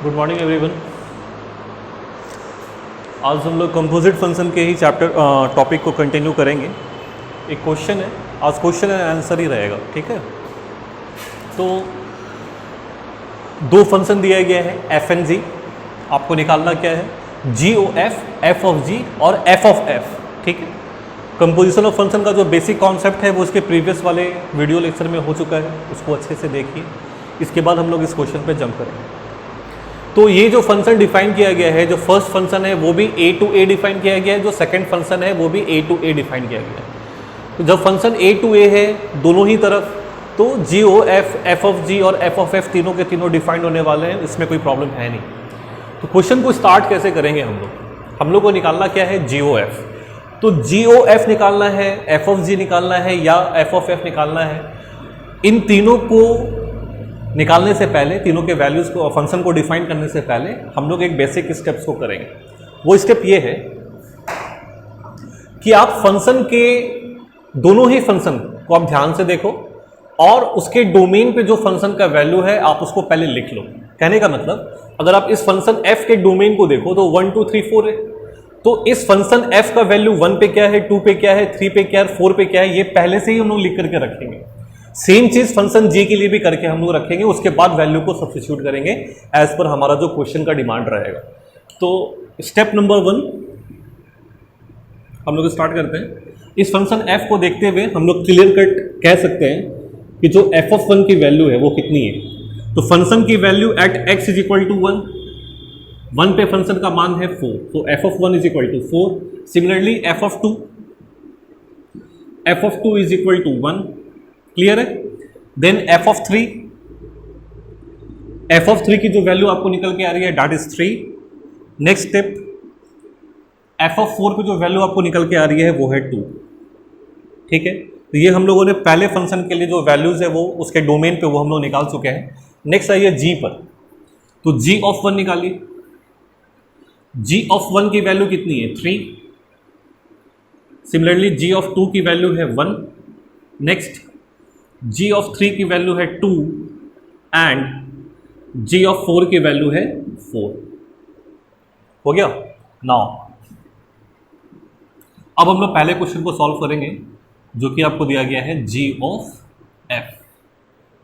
Good morning everyone. आज हम लोग कंपोजिट फंक्शन के ही चैप्टर टॉपिक को कंटिन्यू करेंगे। एक क्वेश्चन है, आज क्वेश्चन एंड आंसर ही रहेगा, ठीक है। तो दो फंक्शन दिया गया है एफ एंड जी, आपको निकालना क्या है जी ओ एफ ऑफ जी और एफ ऑफ एफ, ठीक है। कंपोजिशन ऑफ फंक्शन का जो बेसिक कॉन्सेप्ट है वो उसके प्रीवियस वाले वीडियो लेक्चर में हो चुका है, उसको अच्छे से देखिए। इसके बाद हम लोग इस क्वेश्चन पे जंप करेंगे। तो ये जो फंक्शन डिफाइन किया गया है, जो फर्स्ट फंक्शन है वो भी ए टू ए डिफाइन किया गया है, जो सेकंड फंक्शन है वो भी ए टू ए डिफाइन किया गया है। तो जब फंक्शन ए टू ए है दोनों ही तरफ, तो जी ओ एफ ऑफ जी और एफ ऑफ एफ तीनों के तीनों डिफाइन होने वाले हैं, इसमें कोई प्रॉब्लम है नहीं। तो क्वेश्चन को स्टार्ट कैसे करेंगे हम लोग को निकालना क्या है जी ओ एफ। तो जी ओ एफ निकालना है, एफ ऑफ जी निकालना है या एफ ऑफ एफ निकालना है। इन तीनों को निकालने से पहले, तीनों के वैल्यूज़ को, फंक्शन को डिफाइन करने से पहले हम लोग एक बेसिक स्टेप्स को करेंगे। वो स्टेप ये है कि आप फंक्शन के दोनों ही फंक्शन को आप ध्यान से देखो और उसके डोमेन पे जो फंक्शन का वैल्यू है आप उसको पहले लिख लो। कहने का मतलब, अगर आप इस फंक्शन f के डोमेन को देखो तो 1 2 3 4 है, तो इस फंक्शन f का वैल्यू 1 पे क्या है, 2 पे क्या है, 3 पे क्या है, 4 पे क्या है, ये पहले से ही हम लोग लिख करके रखेंगे। सेम चीज फंक्शन g के लिए भी करके हम लोग रखेंगे, उसके बाद वैल्यू को सब्स्टिट्यूट करेंगे एज पर हमारा जो क्वेश्चन का डिमांड रहेगा। तो स्टेप नंबर 1 हम लोग स्टार्ट करते हैं। इस फंक्शन f को देखते हुए हम लोग क्लियर कट कह सकते हैं कि जो f ऑफ 1 की वैल्यू है वो कितनी है। तो फंक्शन की value at x is equal to 1 पे फंक्शन का मान है 4, तो f of 1 is equal to 4। Similarly f of 2 is equal to 1, clear है। देन f ऑफ 3 की जो वैल्यू आपको निकल के आ रही है that is 3। Next step, f of 4 की जो वैल्यू आपको निकल के आ रही है वो है 2, ठीक है। तो ये हम लोगों ने पहले फंक्शन के लिए जो वैल्यूज है वो उसके डोमेन पे वो हम लोग निकाल चुके हैं। नेक्स्ट आइए g पर, तो g ऑफ 1 निकालिए। g ऑफ 1 की वैल्यू कितनी है 3। सिमिलरली g ऑफ 2 की वैल्यू है 1। नेक्स्ट g ऑफ 3 की वैल्यू है 2 एंड g ऑफ 4 की वैल्यू है 4। हो गया। नाउ अब हम लोग पहले क्वेश्चन को सॉल्व करेंगे जो कि आपको दिया गया है g ऑफ f।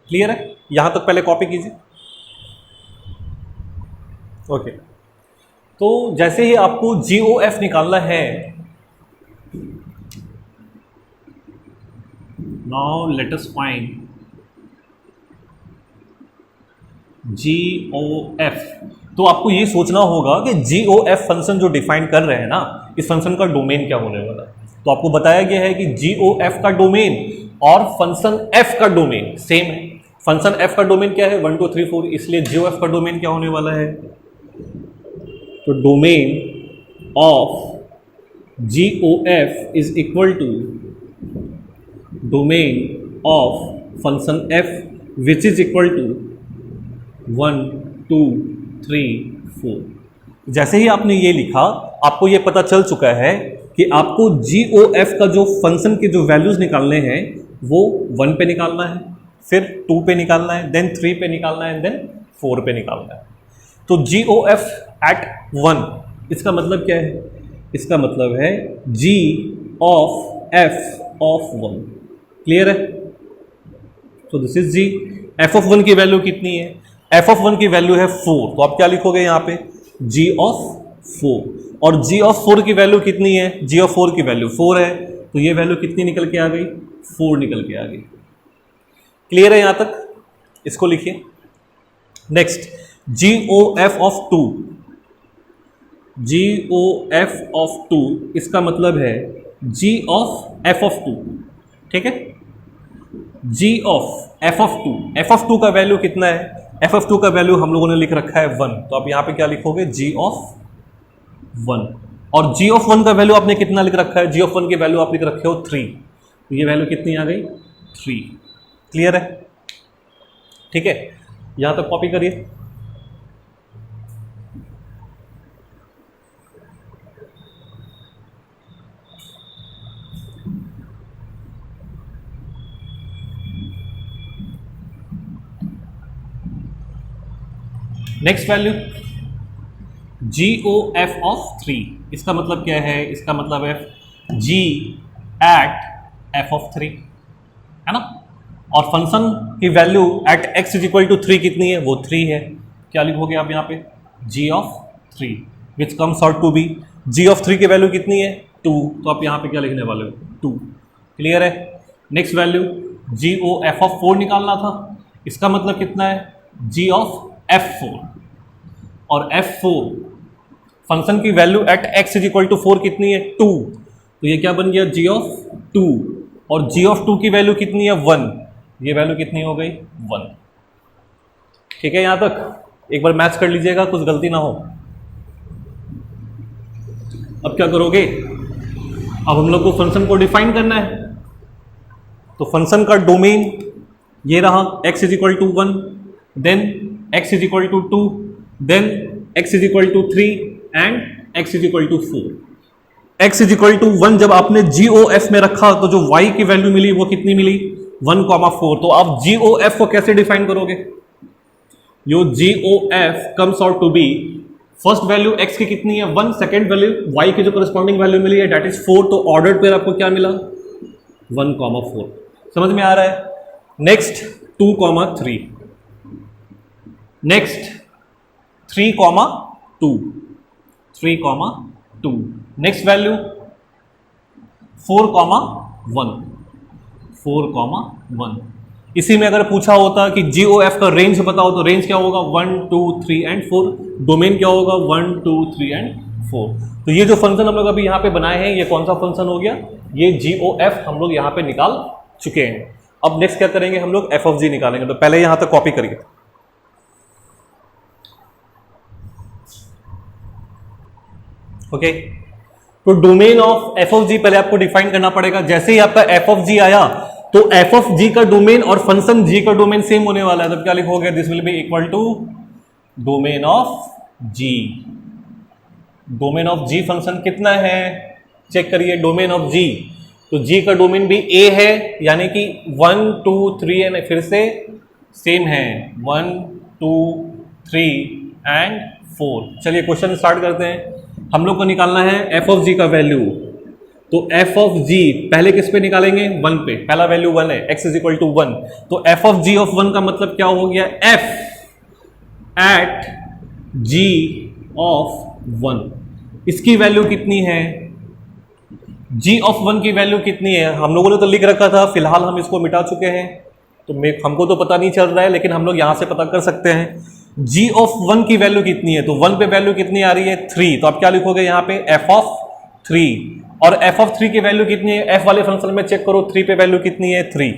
क्लियर है, यहां तक पहले कॉपी कीजिए। ओके, तो जैसे ही आपको जी ओ एफ निकालना है, नाउ लेट अस फाइंड जी ओ एफ। तो आपको ये सोचना होगा कि जी ओ एफ फंक्शन जो डिफाइन कर रहे हैं ना, इस फंक्शन का डोमेन क्या होने वाला है। तो आपको बताया गया है कि जी ओ एफ का डोमेन और फंक्शन एफ का डोमेन सेम है। फंक्शन एफ का डोमेन क्या है 1 2 3 4, इसलिए जी ओ एफ का डोमेन क्या होने वाला है, तो domain of g o f is equal to domain of function f which is equal to 1 2 3 4। जैसे ही आपने ये लिखा, आपको ये पता चल चुका है कि आपको जी ओ एफ का जो फंक्शन के जो वैल्यूज निकालने हैं वो 1 पे निकालना है, फिर 2 पे निकालना है, देन 3 पे निकालना है, देन 4 पे निकालना है। तो जी ओ एफ एट 1, इसका मतलब क्या है, इसका मतलब है g of f of 1। Clear है। तो this is g. F of 1 की वैल्यू कितनी है, एफ ऑफ 1 की वैल्यू है 4, तो आप क्या लिखोगे यहाँ पे जी ऑफ 4। और जी ऑफ 4 की वैल्यू कितनी है, जी ऑफ 4 की वैल्यू 4 है, तो ये वैल्यू कितनी निकल के आ गई, 4 निकल के आ गई। क्लियर है यहाँ तक, इसको लिखिए। Next g o f of 2, g o f of 2 इसका मतलब है जी ऑफ एफ ऑफ 2, ठीक है। G of f of 2, f of 2 का वैल्यू कितना है, एफ ऑफ 2 का वैल्यू हम लोगों ने लिख रखा है 1, तो आप यहाँ पे क्या लिखोगे जी ऑफ 1। और जी ऑफ 1 का वैल्यू आपने कितना लिख रखा है, जी ऑफ 1 की वैल्यू आप लिख रखे हो 3, तो ये वैल्यू कितनी आ गई 3। क्लियर है, ठीक है। यहाँ तक कॉपी करिए। नेक्स्ट वैल्यू GOF ऑफ 3, इसका मतलब क्या है, इसका मतलब है G एट F ऑफ 3, है ना। और फंक्शन की value at x is equal to 3 कितनी है, वो 3 है। क्या लिखोगे आप यहाँ पे, G of 3 which comes out to be, G of 3 की वैल्यू कितनी है 2, तो आप यहाँ पे क्या लिखने वाले हो 2। क्लियर है। नेक्स्ट वैल्यू GOF ऑफ 4 निकालना था, इसका मतलब कितना है G ऑफ F4, और F4 फंक्शन की value at x is equal to 4 कितनी है 2, तो ये क्या बन गया G ऑफ 2, और G ऑफ 2 की वैल्यू कितनी है 1, ये वैल्यू कितनी हो गई 1। ठीक है, यहां तक एक बार मैच कर लीजिएगा, कुछ गलती ना हो। अब क्या करोगे, अब हम लोग को फंक्शन को डिफाइन करना है, तो फंक्शन का डोमेन ये रहा x इज इक्वल टू 1, देन x इज इक्वल टू 2, देन x इज इक्वल टू 3 एंड x is equal to 4। x is equal to 1 जब आपने GOF में रखा तो जो y की वैल्यू मिली वो कितनी मिली 1,4। तो आप GOF को कैसे डिफाइन करोगे, यो GOF comes out to be first value x की कितनी है 1, सेकेंड वैल्यू y की जो करस्पॉन्डिंग वैल्यू मिली है डेट इज 4, तो ऑर्डर पेयर आपको क्या मिला 1,4। समझ में आ रहा है। Next 2,3, next 3,2, 3,2, next value 4,1, 4,1। इसी में अगर पूछा होता कि GOF का रेंज बताओ, तो रेंज क्या होगा 1, 2, 3 एंड 4, डोमेन क्या होगा 1, 2, 3 एंड 4। तो ये जो फंक्शन हम लोग अभी यहाँ पे बनाए हैं, ये कौन सा फंक्शन हो गया, ये GOF हम लोग यहाँ पे निकाल चुके हैं। अब नेक्स्ट क्या करेंगे, हम लोग f of g निकालेंगे, तो पहले यहां तक कॉपी करिए। ओके, तो domain of f of g पहले आपको डिफाइन करना पड़ेगा। जैसे ही आपका f of g आया तो f of g का डोमेन और फंक्शन g का डोमेन सेम होने वाला है, तब क्या लिखोगे, this will be equal to domain of g। Domain of g function कितना है, चेक करिए, डोमेन ऑफ g, तो g का डोमेन भी a है, यानी कि 1, 2, 3 एंड फिर से सेम है 1, 2, 3 एंड 4। चलिए क्वेश्चन स्टार्ट करते हैं। हम लोग को निकालना है f of g का वैल्यू, तो f of g पहले किस पे निकालेंगे 1 पे, पहला वैल्यू 1 है, x इज इक्वल टू 1, तो f of g ऑफ 1 का मतलब क्या हो गया f एट g ऑफ 1। इसकी वैल्यू कितनी है, g ऑफ 1 की वैल्यू कितनी है, हम लोगों ने तो लिख रखा था, फिलहाल हम इसको मिटा चुके हैं, तो हमको तो पता नहीं चल रहा है, लेकिन हम लोग यहां से पता कर सकते हैं। g ऑफ 1 की वैल्यू कितनी है, तो 1 पे वैल्यू कितनी आ रही है 3, तो आप क्या लिखोगे यहाँ पे f ऑफ 3, और f ऑफ 3 की वैल्यू कितनी है, f वाले फंक्शन में चेक करो 3 पे वैल्यू कितनी है 3।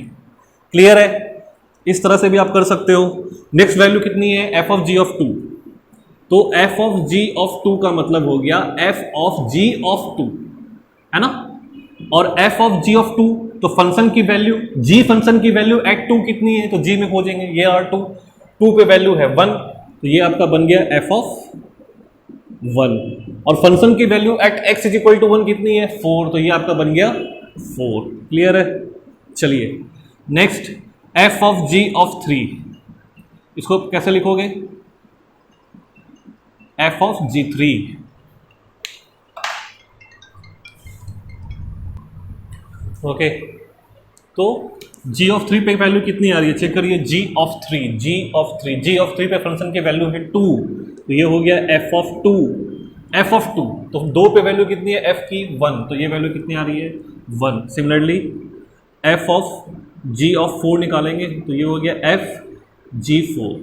क्लियर है, इस तरह से भी आप कर सकते हो। नेक्स्ट वैल्यू कितनी है f ऑफ g ऑफ 2, तो f ऑफ g ऑफ 2 का मतलब हो गया f ऑफ g ऑफ 2, है ना, और f ऑफ g ऑफ 2, तो फंक्शन की वैल्यू g फंक्शन की वैल्यू एट 2 कितनी है, तो g में खोजेंगे, ये आर 2 पे वैल्यू है 1, तो ये आपका बन गया f ऑफ 1, और फंक्शन की value at x is equal to 1 कितनी है 4, तो ये आपका बन गया 4। क्लियर है। चलिए next f of g of 3, इसको कैसे लिखोगे, f ऑफ g3, ओके, तो g ऑफ 3 पे वैल्यू कितनी आ रही है, चेक करिए, g ऑफ 3 पे फंक्शन की वैल्यू है 2, तो ये हो गया f ऑफ 2, तो 2 पे वैल्यू कितनी है f की 1, तो ये वैल्यू कितनी आ रही है 1। Similarly f of g of 4 निकालेंगे, तो ये हो गया f g4,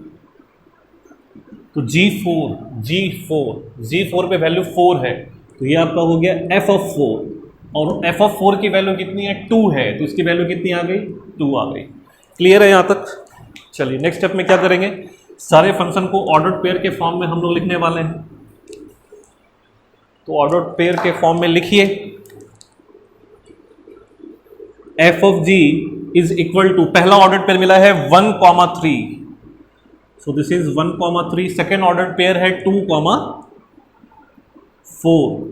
तो g4 पे वैल्यू 4 है, तो ये आपका हो गया f ऑफ 4, और f ऑफ 4 की वैल्यू कितनी है 2 है, तो इसकी वैल्यू कितनी आ गई 2 आ गई। क्लियर है यहाँ तक। चलिए नेक्स्ट स्टेप में क्या करेंगे, सारे फंक्शन को ऑर्डर्ड पेयर के फॉर्म में हम लोग लिखने वाले हैं, तो ऑर्डर्ड पेयर के फॉर्म में लिखिए, f of g is equal to, पहला ऑर्डर्ड पेयर मिला है 1,3, so this is 1,3, second ordered pair है 2,4,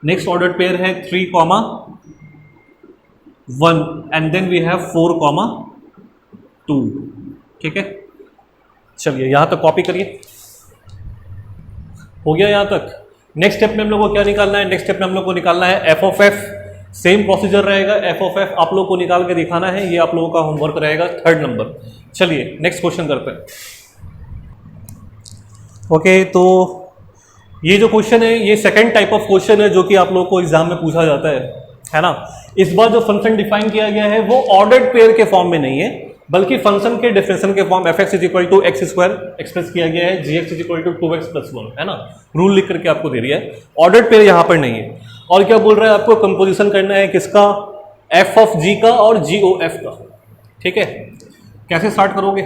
नेक्स्ट ऑर्डर्ड पेयर है 3,1 एंड देन वी हैव 4,2। ठीक है, चलिए यहां तक कॉपी करिए। हो गया यहाँ तक। नेक्स्ट स्टेप में हम लोग को क्या निकालना है? नेक्स्ट स्टेप में हम लोग को निकालना है F of F. Same procedure रहेगा, एफ ऑफ एफ आप लोग को निकाल के दिखाना है, ये आप लोगों का होमवर्क रहेगा 3rd नंबर। चलिए नेक्स्ट क्वेश्चन करते हैं। ओके, तो ये जो क्वेश्चन है ये सेकंड टाइप ऑफ क्वेश्चन है जो कि आप लोगों को एग्जाम में पूछा जाता है ना। इस बार जो फंक्शन डिफाइन किया गया है वो ऑर्डर्ड पेयर के फॉर्म में नहीं है, बल्कि फंक्शन के डिफरेंशियल के form f x is equal to x square express किया गया है, g x is equal to 2x + 1, है ना। रूल लिख करके आपको दे दिया है, ऑर्डर्ड पेयर यहाँ पर नहीं है। और क्या बोल रहा है, आपको कंपोजिशन करना है किसका? एफ ऑफ जी का और जी ओ एफ का। ठीक है, कैसे स्टार्ट करोगे?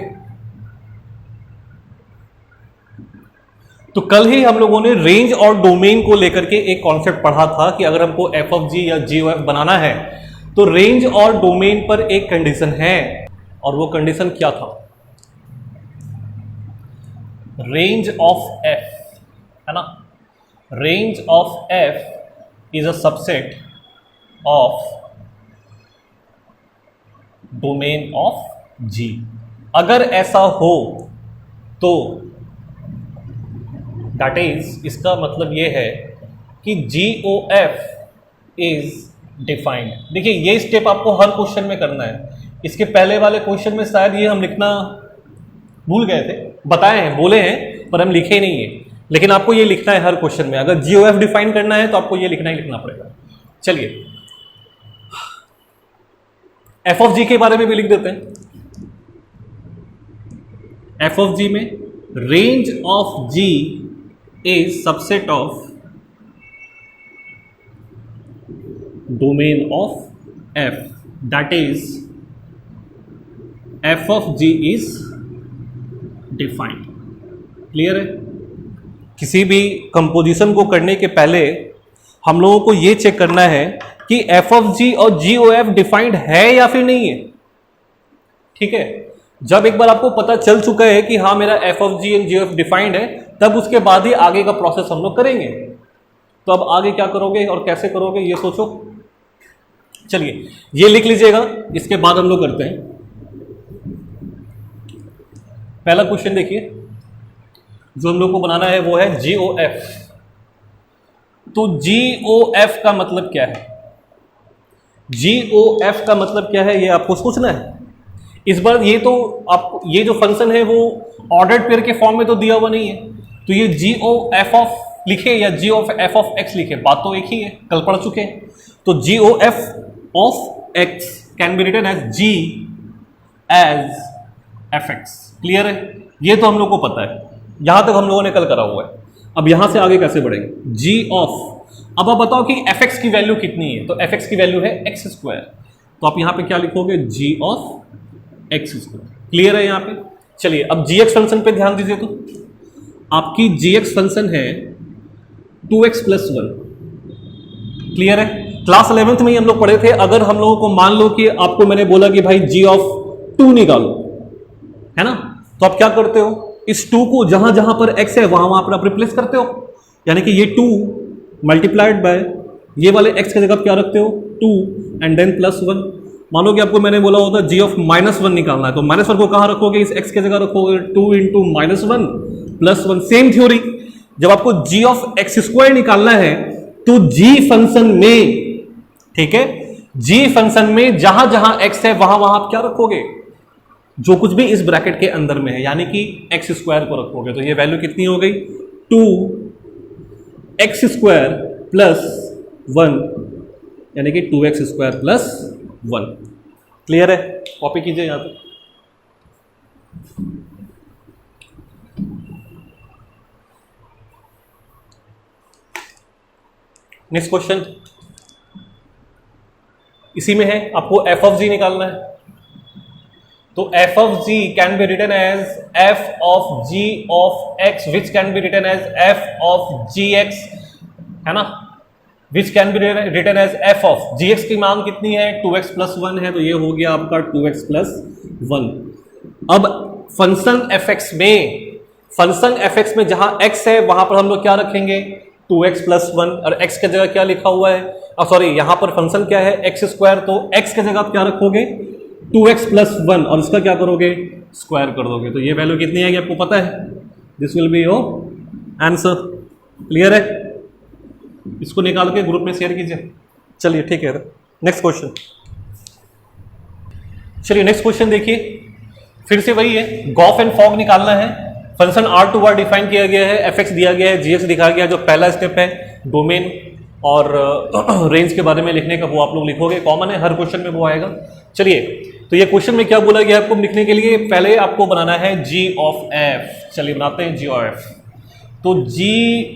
तो कल ही हम लोगों ने रेंज और डोमेन को लेकर के एक कॉन्सेप्ट पढ़ा था कि अगर हमको एफ ऑफ जी या जी ओ एफ बनाना है तो रेंज और डोमेन पर एक कंडीशन है, और वो कंडीशन क्या था? रेंज ऑफ एफ, है ना। Range of f is a subset of domain of g. अगर ऐसा हो तो दैट इज, इसका मतलब ये है कि जी ओ एफ इज डिफाइंड। देखिए ये स्टेप आपको हर क्वेश्चन में करना है। इसके पहले वाले क्वेश्चन में शायद ये हम लिखना भूल गए थे, बताए हैं, बोले हैं, पर हम लिखे ही नहीं है। लेकिन आपको ये लिखना है हर क्वेश्चन में। अगर जी ओ एफ डिफाइन करना है तो आपको ये लिखना ही लिखना पड़ेगा। चलिए एफ ऑफ जी के बारे में भी लिख देते हैं। एफ ऑफ जी में range of g is subset of domain of f, that is f of g is defined. Clear है? किसी भी कंपोजिशन को करने के पहले हम लोगों को यह चेक करना है कि एफ ऑफ जी और जी ओ एफ डिफाइंड है या फिर नहीं है। ठीक है, जब एक बार आपको पता चल चुका है कि हाँ मेरा f of g and g o f defined है, तब उसके बाद ही आगे का प्रोसेस हम लोग करेंगे। तो अब आगे क्या करोगे और कैसे करोगे ये सोचो। चलिए ये लिख लीजिएगा, इसके बाद हम लोग करते हैं। पहला क्वेश्चन देखिए, जो हम लोग को बनाना है वो है जी ओ एफ। तो जी ओ एफ का मतलब क्या है? जी ओ एफ का मतलब क्या है ये आपको सोचना है। इस बार ये तो आप, ये जो फंक्शन है वो ऑर्डर्ड पेयर के फॉर्म में तो दिया हुआ नहीं है, तो ये जी ओ एफ ऑफ लिखे या जी ऑफ एफ ऑफ एक्स लिखे, बात तो एक ही है, कल पढ़ चुके हैं। तो g o f of x can be written as g as f x. Clear है? ये तो हम लोग को पता है, यहां तक हम लोगों ने कल करा हुआ है। अब यहां से आगे कैसे बढ़ेंगे? जी ऑफ, अब आप बताओ कि एफ एक्स की वैल्यू कितनी है? तो एफ एक्स की वैल्यू है एक्स स्क्वायर, तो आप यहां पे क्या लिखोगे? जी ऑफ एक्स स्क्वायर। क्लियर है यहाँ पे? चलिए अब जी एक्स फंक्शन पे ध्यान दीजिए। तो आपकी जी एक्स फंक्शन है 2x + 1। क्लियर है? क्लास 11th में ही हम लोग पढ़े थे। अगर हम लोगों को मान लो कि आपको मैंने बोला कि भाई जी ऑफ 2 निकालो, है ना, तो आप क्या करते हो? इस 2 को जहां जहां पर x है वहां वहां पर आप रिप्लेस करते हो, यानी कि ये 2 मल्टीप्लाइड बाय ये वाले x की जगह क्या रखते हो? 2 एंड देन +1। मानो कि आपको मैंने बोला होता जी ऑफ -1 निकालना है, तो -1 को कहां रखोगे? इस x की जगह रखोगे 2 × -1 + 1। सेम थ्योरी, जब आपको g ऑफ एक्स स्क्वायर निकालना है तो g फंक्शन में, ठीक है, g फंक्शन में जहां जहां x है वहां वहां आप क्या रखोगे? जो कुछ भी इस ब्रैकेट के अंदर में है, यानी कि एक्स स्क्वायर को रखोगे। तो ये वैल्यू कितनी हो गई? 2x² + 1, यानी कि 2x² + 1। क्लियर है? कॉपी कीजिए यहां पे। नेक्स्ट क्वेश्चन इसी में है, आपको एफ ऑफ जी निकालना है। तो f of g can be written as f of g of x, which can be written as f of gx, है ना, which can be written as f of gx की मान कितनी है? 2x + 1 है, तो ये हो गया आपका 2x + 1। अब फंक्शन fx में जहां x है वहां पर हम लोग क्या रखेंगे? 2x + 1, और x की जगह क्या लिखा हुआ है? सॉरी, यहां पर फंक्शन क्या है? x², तो x की जगह आप क्या रखोगे? 2x + 1, और इसका क्या करोगे? स्क्वायर कर दोगे। तो ये वैल्यू कितनी आएगी आपको पता है? This will be your answer. Clear है? इसको निकाल के ग्रुप में शेयर कीजिए। चलिए ठीक है, नेक्स्ट क्वेश्चन। चलिए नेक्स्ट क्वेश्चन देखिए, फिर से वही है, गॉफ एंड फॉग निकालना है। फंक्शन R2 डिफाइन किया गया है, fx दिया गया है, gx दिखाया गया है। जो पहला स्टेप है डोमेन और रेंज के बारे में लिखने का, वो आप लोग लिखोगे, कॉमन है, हर क्वेश्चन में वो आएगा। चलिए, तो ये क्वेश्चन में क्या बोला गया आपको लिखने के लिए, पहले आपको बनाना है g ऑफ f। चलिए बनाते हैं g ऑफ f। तो g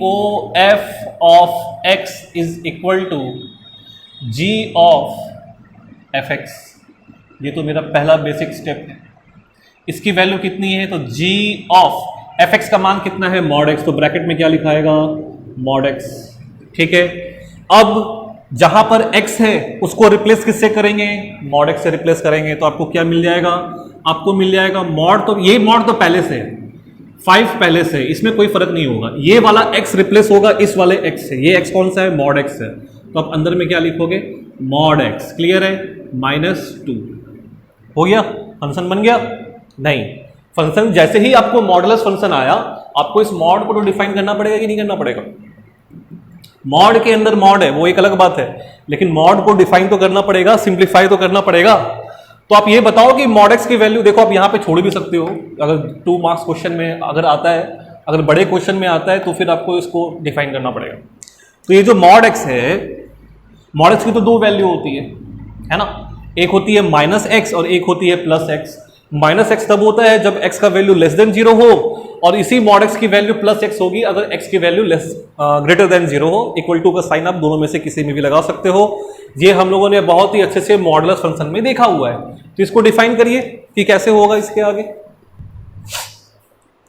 o f of x is equal to g of fx। ये तो मेरा पहला बेसिक स्टेप है। इसकी वैल्यू कितनी है, तो g ऑफ fx का मान कितना है, मॉड x। तो ब्रैकेट में क्या लिखाएगा, मॉड x। ठीक है, अब जहां पर x है उसको रिप्लेस किससे करेंगे, मॉड x से रिप्लेस करेंगे। तो आपको क्या मिल जाएगा, आपको मिल जाएगा मॉड, तो ये मॉड तो पहले से 5 पहले से, इसमें कोई फर्क नहीं होगा। ये वाला x रिप्लेस होगा इस वाले x से। ये x कौन सा है, मॉड x है। तो आप अंदर में क्या लिखोगे, मॉड x। क्लियर है, -2 हो गया, फंक्शन बन गया। नहीं, फंक्शन जैसे ही आपको मॉडुलस फंक्शन आया, आपको इस मॉड को तो डिफाइन करना पड़ेगा कि नहीं करना पड़ेगा। मॉड के अंदर मॉड है वो एक अलग बात है, लेकिन मॉड को डिफाइन तो करना पड़ेगा, सिंप्लीफाई तो करना पड़ेगा। तो आप ये बताओ कि मॉड एक्स की वैल्यू, देखो आप यहां पे छोड़ भी सकते हो, अगर 2 मार्क्स क्वेश्चन में अगर आता है, अगर बड़े क्वेश्चन में आता है तो फिर आपको इसको डिफाइन करना पड़ेगा। तो ये जो मॉड एक्स है, मॉड एक्स की तो 2 वैल्यू होती है ना, एक होती है -x और एक होती है +x। -x तब होता है जब x का वैल्यू लेस देन 0 हो, और इसी मॉड x की वैल्यू +x होगी अगर x की वैल्यू ग्रेटर देन 0 हो। इक्वल टू का साइन आप दोनों में से किसी में भी लगा सकते हो। ये हम लोगों ने बहुत ही अच्छे से मॉडुलस फंक्शन में देखा हुआ है। तो इसको डिफाइन करिए कि कैसे होगा इसके आगे।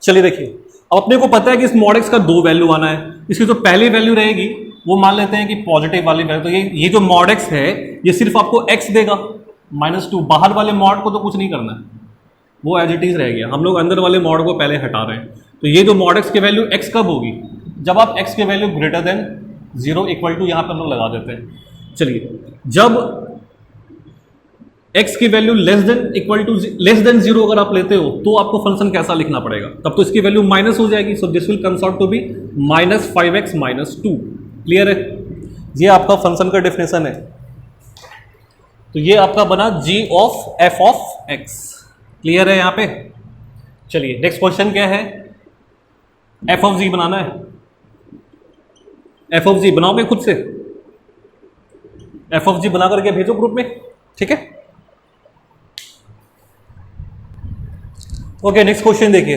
चलिए देखिए, अब अपने को पता है कि इस मॉड x का 2 वैल्यू आना है। इसकी जो पहली वैल्यू रहेगी वो मान लेते हैं कि पॉजिटिव वाली वैल्यू। तो ये जो मॉड x है ये सिर्फ आपको x देगा, -2। बाहर वाले मॉड को तो कुछ नहीं करना है, वो एज इट इज रह गया। हम लोग अंदर वाले मॉड को पहले हटा रहे हैं। तो ये जो मॉड x की वैल्यू x कब होगी, जब आप x की वैल्यू ग्रेटर देन 0 इक्वल टू, यहां पर हम लोग लगा देते हैं। चलिए, जब x की वैल्यू लेस देन 0 अगर आप लेते हो तो आपको फंक्शन कैसा लिखना पड़ेगा, तब तो इसकी वैल्यू माइनस हो जाएगी। So this will comes out to be -5x -2। Clear है, ये आपका फंक्शन का डेफिनेशन है। तो ये आपका बना g of f of x। Clear है यहां पे। चलिए नेक्स्ट क्वेश्चन क्या है, f ऑफ g बनाना है। f ऑफ g बनाओगे खुद से, f ऑफ g बना करके भेजो ग्रुप में, ठीक है। ओके, नेक्स्ट क्वेश्चन देखिए,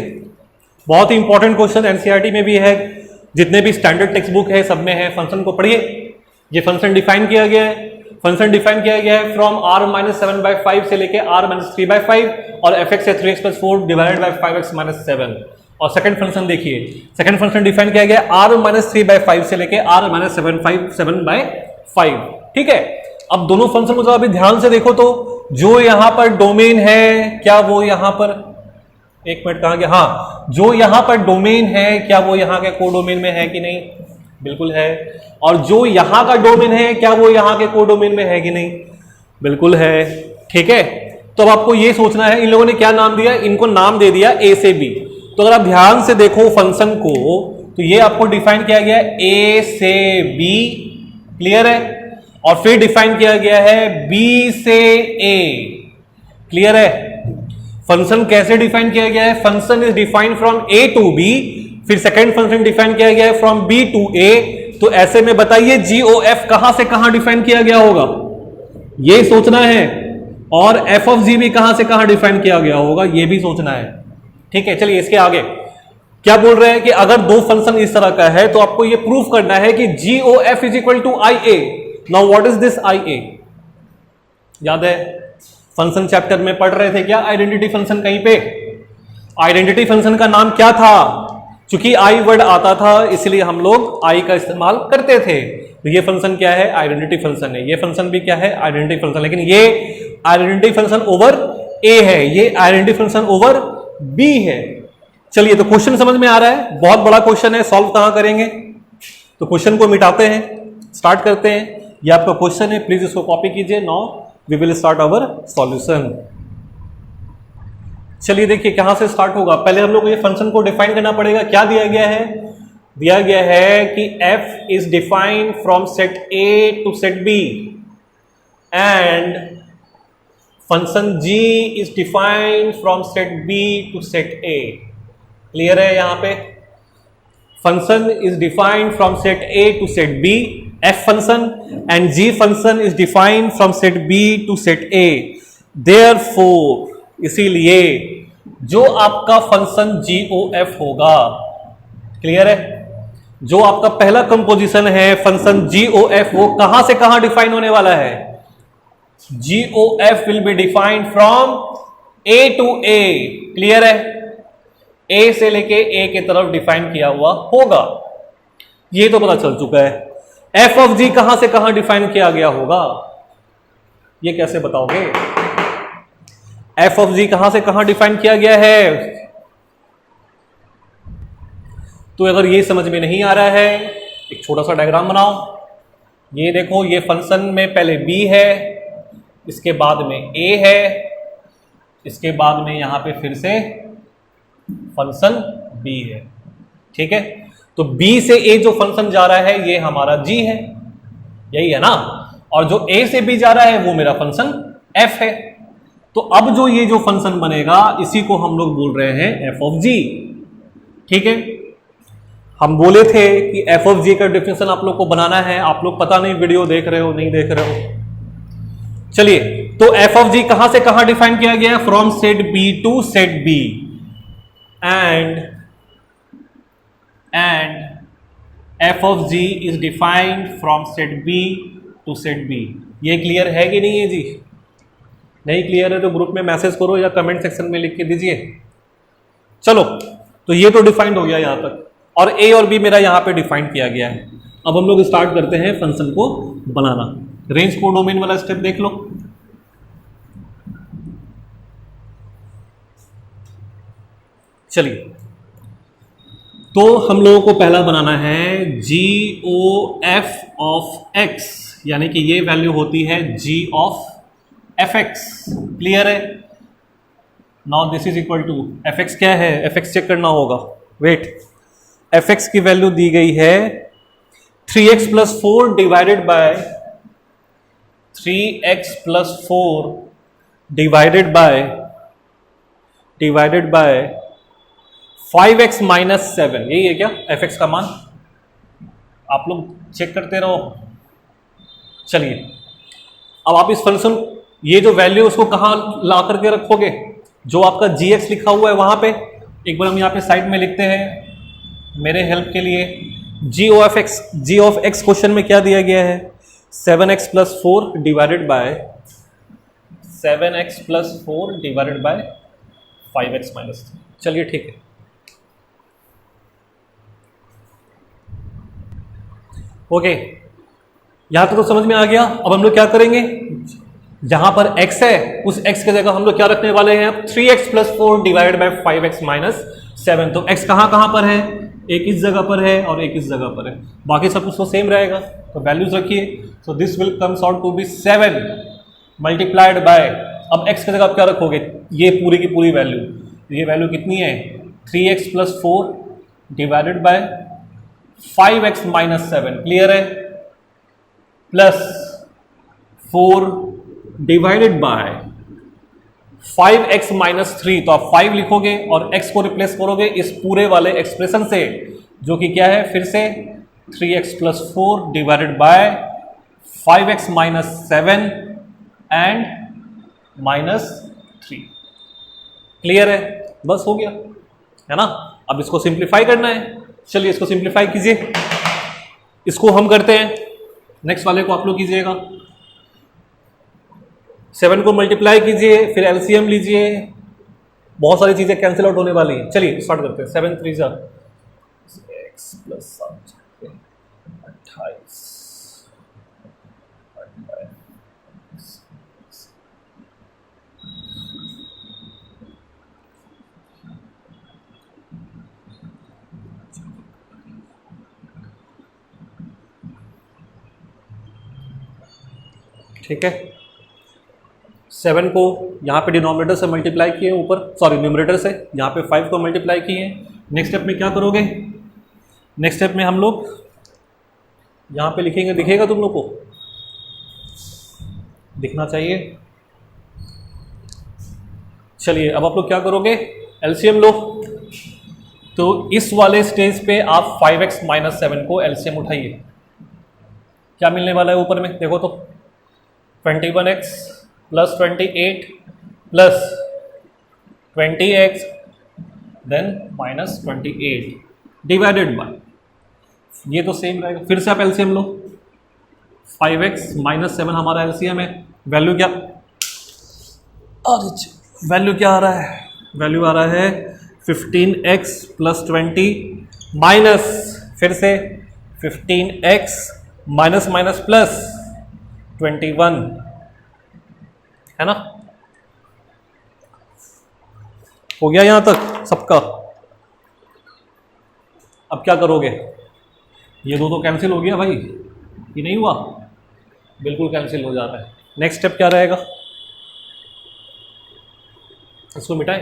बहुत ही इंपॉर्टेंट क्वेश्चन, एनसीईआरटी में भी है, जितने भी स्टैंडर्ड टेक्स्ट बुक है सब में है। फंक्शन को पढ़िए। ये फंक्शन डिफाइन किया गया है, फंक्शन डिफाइन किया गया है फ्रॉम r-7/5 से लेके r-3/5 और fx है 3x+4 डिवाइडेड बाय 5x - 7। और सेकंड फंक्शन देखिए, सेकंड फंक्शन डिफाइन किया गया है r-3/5 से लेके r-7/5। ठीक है, अब दोनों फंक्शन को जब अभी ध्यान से देखो तो जो यहां पर डोमेन है, क्या वो यहां पर, एक मिनट कहां गया, हाँ, जो यहां पर डोमेन है क्या वो यहां के कोडोमेन में है कि नहीं, बिल्कुल है। और जो यहां का डोमेन है क्या वो यहां के कोडोमेन में है कि नहीं, बिल्कुल है। ठीक है, तो अब आपको ये सोचना है, इन लोगों ने क्या नाम दिया, इनको नाम दे दिया a से b। तो अगर आप ध्यान से देखो फंक्शन को, तो ये आपको डिफाइन किया गया है a से b। क्लियर है, और फिर डिफाइन किया गया है b से a। क्लियर है, फंक्शन कैसे डिफाइन किया गया है, function is defined from a to b, फिर सेकेंड फंक्शन डिफाइन किया गया है फ्रॉम b टू a। तो ऐसे में बताइए GOF कहां से कहां डिफाइन किया गया होगा, ये सोचना है। और f ऑफ g भी कहां से कहां डिफाइन किया गया होगा, ये भी सोचना है। ठीक है, चलिए इसके आगे क्या बोल रहे हैं कि अगर दो फंक्शन इस तरह का है तो आपको ये प्रूफ करना है कि GOF is equal to IA। Now what is this IA, याद है फंक्शन चैप्टर में पढ़ रहे थे क्या, आइडेंटिटी फंक्शन। कहीं पे आइडेंटिटी फंक्शन का नाम क्या था, चूंकि आई वर्ड आता था इसलिए हम लोग आई का इस्तेमाल करते थे। तो ये फंक्शन क्या है, आइडेंटिटी फंक्शन है। ये फंक्शन भी क्या है, आइडेंटिटी फंक्शन। लेकिन ये आइडेंटिटी फंक्शन ओवर ए है, ये आइडेंटिटी फंक्शन ओवर बी है। चलिए, तो क्वेश्चन समझ में आ रहा है, बहुत बड़ा क्वेश्चन है, सॉल्व कहां करेंगे। तो क्वेश्चन को मिटाते हैं, स्टार्ट करते हैं। ये आपका क्वेश्चन है, प्लीज इसको कॉपी कीजिए। Now we will start our solution. चलिए देखिए कहां से स्टार्ट होगा। पहले हम लोग को ये फंक्शन को डिफाइन करना पड़ेगा। क्या दिया गया है, दिया गया है कि f is defined from set A to set B and function g is defined from set B to set A। Clear है? यहां पे function is defined from set A to set B, f function, and g function is defined from set B to set A। Therefore, इसीलिए जो आपका function GOF होगा, clear है, जो आपका पहला कंपोजिशन है फंक्शन GOF, वो कहां से कहां डिफाइन होने वाला है? GOF will be defined from A to A। Clear है? A से लेके A की तरफ डिफाइन किया हुआ होगा, ये तो पता चल चुका है। f ऑफ g कहां से कहां डिफाइन किया गया होगा, ये कैसे बताओगे? f ऑफ g कहां से कहां डिफाइन किया गया है? तो अगर ये समझ में नहीं आ रहा है, एक छोटा सा डायग्राम बनाओ। ये देखो, ये फंक्शन में पहले b है, इसके बाद में a है, इसके बाद में यहां पे फिर से फंक्शन b है। ठीक है, तो b से a जो फंक्शन जा रहा है ये हमारा g है, यही है ना, और जो a से b जा रहा है वो मेरा फंक्शन f है। तो अब जो ये जो फंक्शन बनेगा इसी को हम लोग बोल रहे हैं f ऑफ g। ठीक है, हम बोले थे कि f ऑफ g का डेफिनेशन आप लोग को बनाना है, आप लोग पता नहीं वीडियो देख रहे हो नहीं देख रहे हो। चलिए, तो f ऑफ g कहां से कहां डिफाइन किया गया? From set B to set B and f of g is defined from set B to set B। ये क्लियर है कि नहीं है जी? नहीं क्लियर है तो ग्रुप में मैसेज करो या कमेंट सेक्शन में लिख के दीजिए। चलो, तो ये तो डिफाइंड हो गया यहां तक, और a और b मेरा यहां पे डिफाइन किया गया है। अब हम लोग स्टार्ट करते हैं फंक्शन को बनाना। रेंज कोडोमेन वाला स्टेप देख लो। चलिए, तो हम लोगों को पहला बनाना है GOF ऑफ x, यानी कि ये वैल्यू होती है g ऑफ fx। क्लियर है? Now this is equal to fx क्या है? fx चेक करना होगा। वेट, fx की वैल्यू दी गई है 3x plus 4 divided by 3x plus 4 divided by 5x minus 7। यही है क्या fx का मान? आप लोग चेक करते रहो। चलिए, अब आप इस फंक्शन, ये जो वैल्यू उसको कहां ला करके रखोगे? जो आपका gx लिखा हुआ है वहां पे। एक बार हम यहाँ पे साइड में लिखते हैं मेरे हेल्प के लिए। g ऑफ x क्वेश्चन में क्या दिया गया है? 7x plus 4 divided bye 7x plus 4 divided by 5x minus 3। चलिए ठीक है, ओके, यहां तक तो समझ में आ गया। अब हम लोग क्या करेंगे? जहां पर x है उस x की जगह हम लोग क्या रखने वाले हैं? 3x plus 4 divided by 5x minus 7। तो x कहां कहां पर है? एक इस जगह पर है और एक इस जगह पर है, बाकी सब कुछ तो सेम रहेगा। तो वैल्यूज रखिए। So this will comes out to be 7 multiplied by, अब x की जगह आप क्या रखोगे? ये पूरी की पूरी वैल्यू, ये वैल्यू कितनी है? 3x plus 4 divided by 5x minus 7। Clear है? Plus 4 divided by 5x minus 3। तो आप 5 लिखोगे और x को रिप्लेस करोगे इस पूरे वाले एक्सप्रेशन से, जो कि क्या है? फिर से 3x plus 4 divided by 5x minus 7 and minus 3। Clear है? बस हो गया, है ना? अब इसको सिंप्लीफाई करना है। चलिए इसको सिंप्लीफाई कीजिए। इसको हम करते हैं, नेक्स्ट वाले को आप लोग कीजिएगा। 7 को मल्टीप्लाई कीजिए, फिर एलसीएम लीजिए, बहुत सारी चीजें कैंसिल आउट होने वाली हैं। चलिए स्टार्ट करते हैं। 7 3 x प्लस 7 28। ठीक है, 7 को यहाँ पे डिनोमिनेटर से मल्टीप्लाई किए ऊपर, सॉरी न्यूमरेटर से, यहाँ पे 5 को मल्टीप्लाई किए। नेक्स्ट स्टेप में क्या करोगे? नेक्स्ट स्टेप में हम लोग यहाँ पे लिखेंगे, दिखेगा तुम लोग को, दिखना चाहिए। चलिए अब आप लोग क्या करोगे, एलसीएम लो। तो इस वाले स्टेज पे आप 5x - 7 को एलसीएम उठाइए, क्या मिलने वाला है ऊपर में देखो तो, 21x + 28 + 20x then -28 divided by, ये तो सेम रहेगा। फिर से आप एलसीएम लो, 5x - 7 हमारा एलसीएम है, वैल्यू क्या, वैल्यू क्या आ रहा है, वैल्यू आ रहा है 15x + 20 माइनस, फिर से 15x माइनस माइनस प्लस 21, है ना। हो गया यहां तक सबका। अब क्या करोगे, ये दो तो कैंसिल हो गया भाई, ये नहीं हुआ, बिल्कुल कैंसिल हो जाता है। नेक्स्ट स्टेप क्या रहेगा, इसको मिटाएं,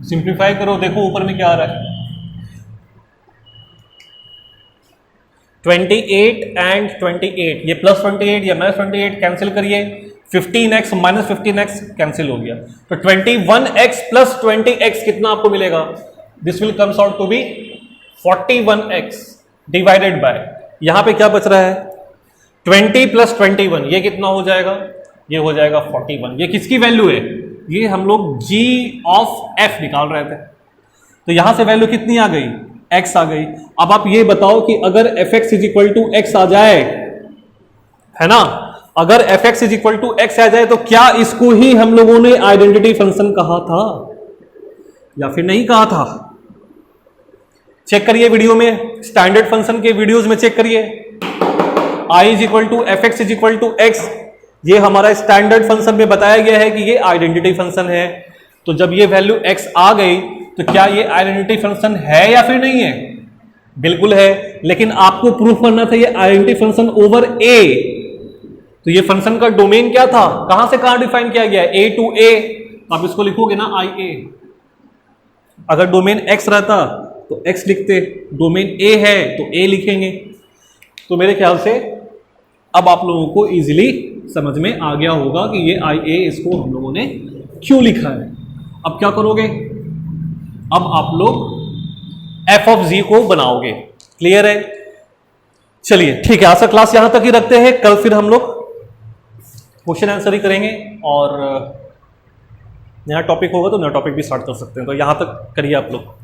सिंप्लीफाई करो, देखो ऊपर में क्या आ रहा है, 28 एंड 28, ये +28 या -28 कैंसिल करिए, 15x - 15x कैंसिल हो गया, तो 21x + 20x कितना आपको मिलेगा, this will comes out to be 41x divided by, यहां पे क्या बच रहा है 20 + 21, ये कितना हो जाएगा, ये हो जाएगा 41। ये किसकी वैल्यू है, ये हम लोग g ऑफ f निकाल रहे थे, तो यहां से वैल्यू कितनी आ गई, x आ गई। अब आप ये बताओ कि अगर fx = x आ जाए, है ना, अगर fx = x आ जाए तो क्या इसको ही हम लोगों ने आइडेंटिटी फंक्शन कहा था या फिर नहीं कहा था। चेक करिए वीडियो में, स्टैंडर्ड फंक्शन के वीडियोस में चेक करिए, i = fx = x, ये हमारा स्टैंडर्ड फंक्शन में बताया गया है कि ये आइडेंटिटी फंक्शन है। तो जब ये वैल्यू x आ गई तो क्या ये आइडेंटिटी फंक्शन है या फिर नहीं है, बिल्कुल है, लेकिन आपको प्रूफ करना था ये आइडेंटिटी फंक्शन ओवर a, तो ये फंक्शन का डोमेन क्या था, कहां से कहां डिफाइन किया गया है, a to a, आप इसको लिखोगे ना IA, अगर डोमेन x रहता तो x लिखते, डोमेन a है तो a लिखेंगे। तो मेरे ख्याल से अब आप लोगों को इजीली समझ में आ गया होगा कि ये IA इसको हम लोगों ने क्यों लिखा है। अब क्या करोगे, अब आप लोग f ऑफ g को बनाओगे, क्लियर है। चलिए ठीक है, आज का क्लास यहां तक ही रखते हैं, कल फिर हम लोग क्वेश्चन आंसर ही करेंगे और नया टॉपिक होगा तो नया टॉपिक भी स्टार्ट कर सकते हैं, तो यहां तक करिए आप लोग।